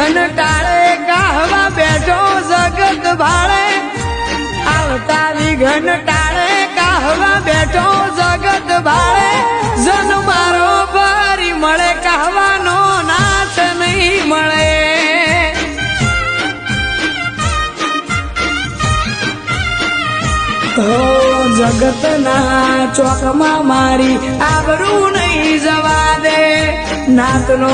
વિઘન ટાળે ગાહવા બેઠો જગત ભાળે આવતા વિઘન ટાળે ગાહવા બેઠો જગત ભાળે જન મારો ફરી મળે કહેવાનો નાથ નહીં મળે જગતના ચોકમાં મારી આબરૂ નહીં જવા દે નાતનો